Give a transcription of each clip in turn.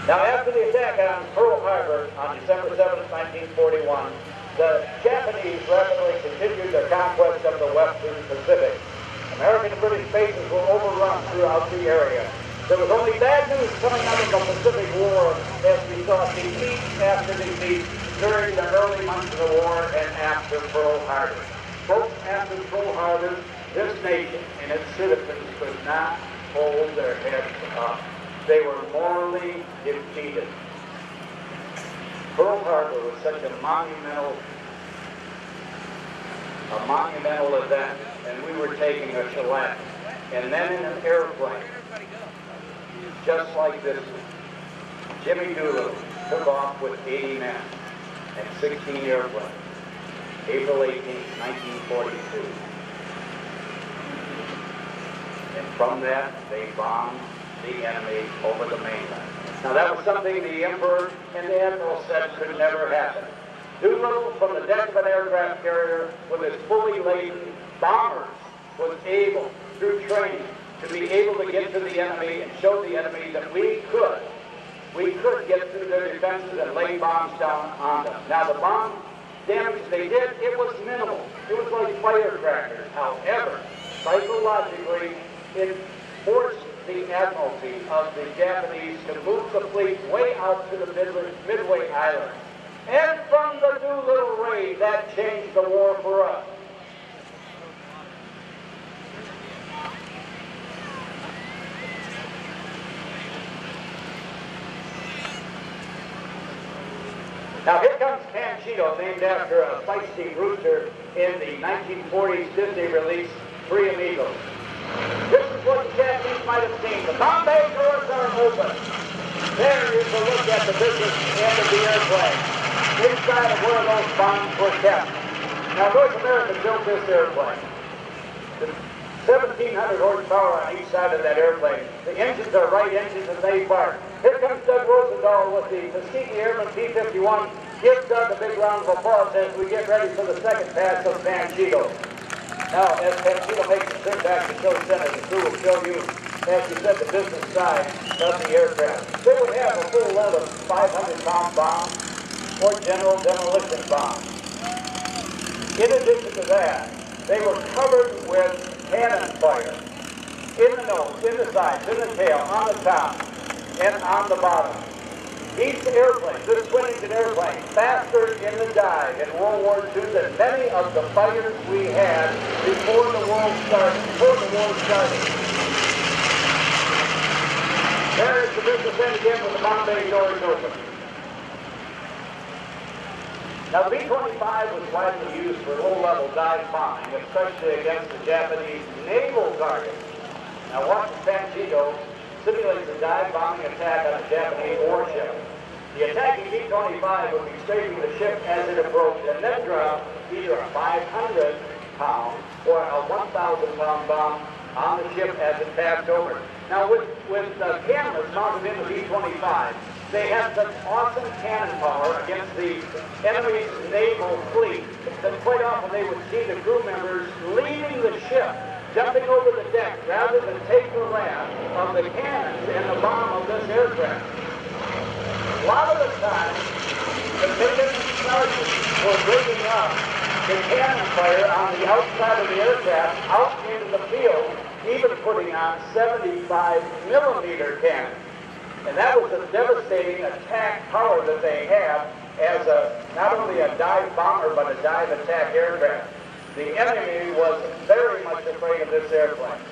Now, after the attack on Pearl Harbor on December 7, 1941, the Japanese rapidly continued their conquest of the Western Pacific. American and British bases were overrun throughout the area. There was only bad news coming out of the Pacific War as we saw defeat after defeat during the early months of the war and after Pearl Harbor. Both after Pearl Harbor, this nation and its citizens could not hold their heads up. They were morally defeated. Pearl Harbor was such a monumental event, and we were taking a shellac. And then in an airplane, just like this one, Jimmy Doolittle took off with 80 men and 16 airplanes, April 18, 1942. And from that, they bombed the enemy over the mainland. Now that was something the Emperor and the Admiral said could never happen. Doolittle, from the deck of an aircraft carrier with his fully laden bombers, was able, through training, to be able to get to the enemy and show the enemy that we could get through their defenses and lay bombs down on them. Now the bomb damage they did, it was minimal. It was like firecrackers. However, psychologically, it forced the admiralty of the Japanese to move the fleet way out to the Midway Islands. And from the Doolittle raid, that changed the war for us. Now here comes Panchito, named after a feisty rooster in the 1940s Disney release, Three Amigos. This is what the Japanese might have seen. The Bombay doors are open. There is a look at the business end of the airplane, inside of where those bombs were kept. Now North America built this airplane. The 1,700 horsepower on each side of that airplane. The engines are right engines and they bark. Here comes Doug Rosendahl with the Tuskegee Airman P-51. Give Doug a big round of applause as we get ready for the second pass of Panchito. Now, as Panchito makes the turn back to show center, the crew will show you, as you said, the business side of the aircraft. They would have a full load of 500-pound bombs or general demolition bombs. In addition to that, they were covered with cannon fire in the nose, in the sides, in the tail, on the top, and on the bottom. These airplanes, this twin-engine airplane, faster in the dive in World War II than many of the fighters we had before the war started. There is the business end again with the Bombay doors open. Now the B-25 was widely used for low-level dive bombing, especially against the Japanese naval targets. Now watch Panchito simulates a dive bombing attack on a Japanese warship. The attacking B-25 would be strafing the ship as it approached and then drop either a 500-pound or a 1,000-pound bomb on the ship as it passed over. Now with cameras mounted in the B-25, they had such awesome cannon power against the enemy's naval fleet that quite often they would see the crew members leaving the ship, jumping over the deck rather than take the wrath of the cannons and the bomb of this aircraft. A lot of the time, the midget sergeants were bringing up the cannon fire on the outside of the aircraft out into the field, even putting on 75-millimeter cannons. And that was a devastating attack power that they have as not only a dive bomber, but a dive attack aircraft. The enemy was very much afraid of this airplane.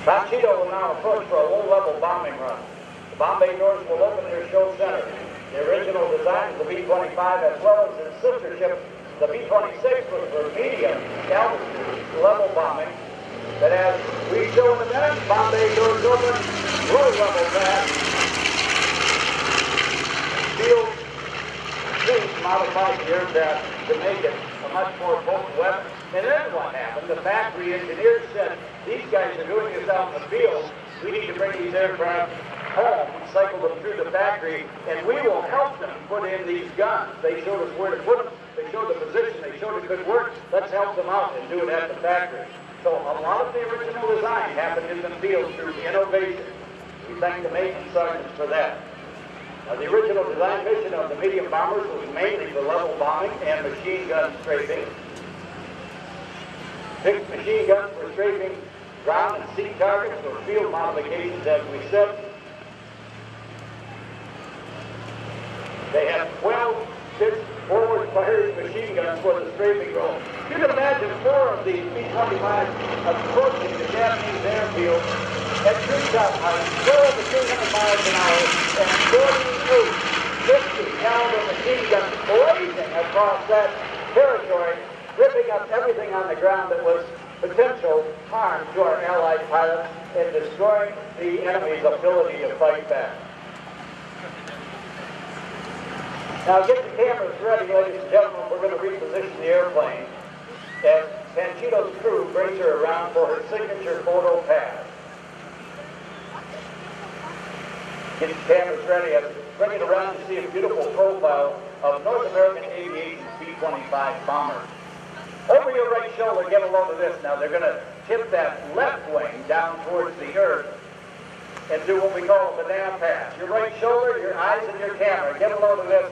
Panchito will now approach for a low-level bombing run. The Bombay doors will open their show center. The original design of the B-25 as well as its sister ship, the B-26, was for medium altitude level bombing. But as we show in the minute, Bombay doors open, low-level pass. Field Chief modified the aircraft to make it a much more potent weapon. And then what happened? The factory engineers said, these guys are doing this out in the field. We need to bring these aircraft home, cycle them through the factory, and we will help them put in these guns. They showed us where to put them. They showed the position. They showed it could work. Let's help them out and do it at the factory. So a lot of the original design happened in the field through innovation. We thank the maintenance sergeants for that. The original design mission of the medium bombers was mainly for level bombing and machine gun strafing. Fixed machine guns for strafing ground and sea targets or field modifications, as we said. They have 12 forward-firing machine guns for the strafing role. You can imagine 4 of these B-25s approaching the Japanese airfield at shot height, well over 200 miles an hour, and 48 50-caliber machine guns blazing across that territory, ripping up everything on the ground that was potential harm to our Allied pilots and destroying the enemy's ability to fight back. Now get the cameras ready, ladies and gentlemen. We're going to reposition the airplane as Panchito's crew brings her around for her signature photo pass. Get the cameras ready. I'm bringing around to see a beautiful profile of North American Aviation's B-25 bomber. Over your right shoulder, get a load of this. Now they're going to tip that left wing down towards the earth and do what we call a banana pass. Your right shoulder, your eyes, and your camera. Get a load of this.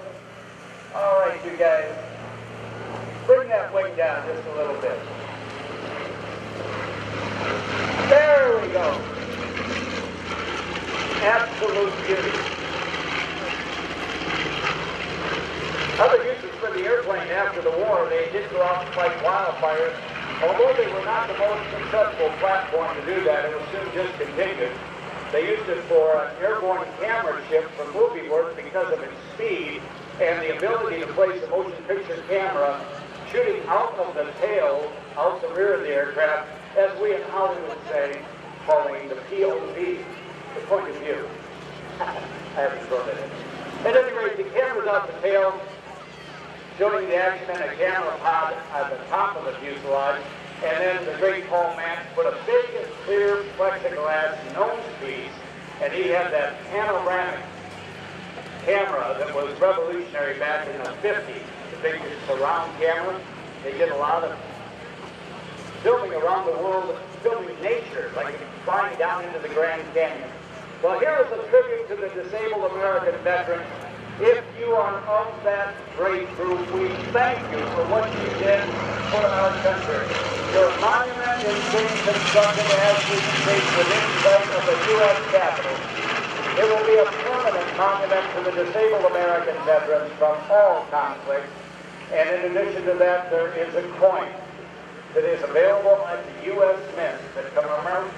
All right, you guys. Bring that wing down just a little bit. There we go. Absolute beauty. Other uses for the airplane after the war, they did go out and fight wildfires. Although they were not the most successful platform to do that, it was soon discontinued. They used it for an airborne camera ship for movie work because of its speed and the ability to place a motion picture camera shooting out of the tail, out the rear of the aircraft, as we in Hollywood say, calling the POV, the point of view. I haven't thrown that in. At any rate, the camera's out the tail, showing the action in a camera pod at the top of the fuselage, and then the great Paul Mantz put a big, clear plexiglass nose piece, and he had that panoramic camera that was revolutionary back in the 50s, the big surround camera. They did a lot of filming around the world, filming nature, like flying down into the Grand Canyon. Well, here is a tribute to the disabled American veterans. If you are of that great group, we thank you for what you did for our country. Your monument is being constructed as we speak within sight of the U.S. Capitol. It will be a permanent monument to the disabled American veterans from all conflicts. And in addition to that, there is a coin that is available at the U.S. Mint that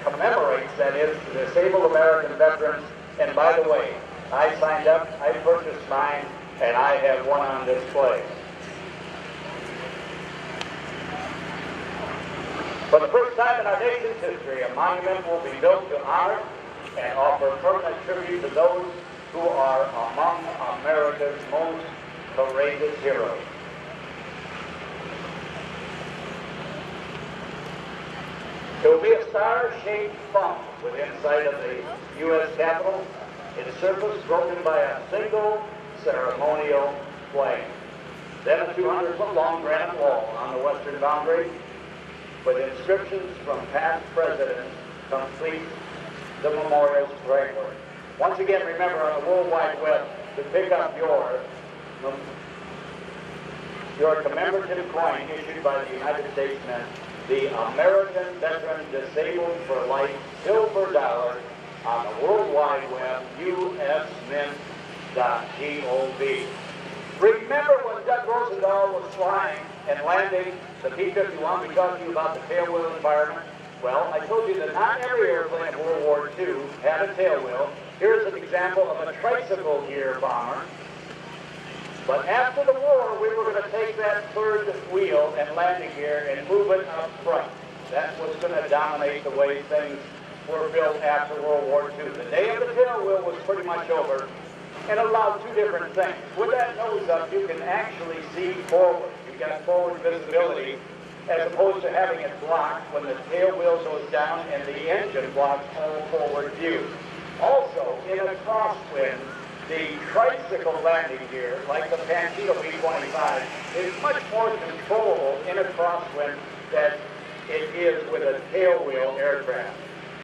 commemorates, that is, the disabled American veterans. And by the way, I signed up, I purchased mine, and I have one on display. For the first time in our nation's history, a monument will be built to honor and offer permanent tribute to those who are among America's most courageous heroes. There will be a star-shaped bump within sight of the U.S. Capitol, its surface broken by a single ceremonial flame. Then a 200-foot-long granite wall on the western boundary with inscriptions from past presidents complete the memorial's framework. Once again, remember on the World Wide Web to pick up your commemorative coin issued by the United States Mint, the American Veteran Disabled for Life Silver Dollar, on the World Wide Web, usmint.gov. Remember when Doug Rosendahl was flying and landing the P-51? We talked to you about the tailwheel environment. Well, I told you that not every airplane in World War II had a tailwheel. Here's an example of a tricycle gear bomber. But after the war, we were going to take that third wheel and landing gear and move it up front. That was going to dominate the way things were built after World War II. The day of the tailwheel was pretty much over and allowed two different things. With that nose up, you can actually see forward. You've got forward visibility as opposed to having it blocked when the tail wheel goes down and the engine blocks all forward view. Also, in a crosswind, the tricycle landing gear, like the Panchito B-25, is much more controllable in a crosswind than it is with a tailwheel aircraft.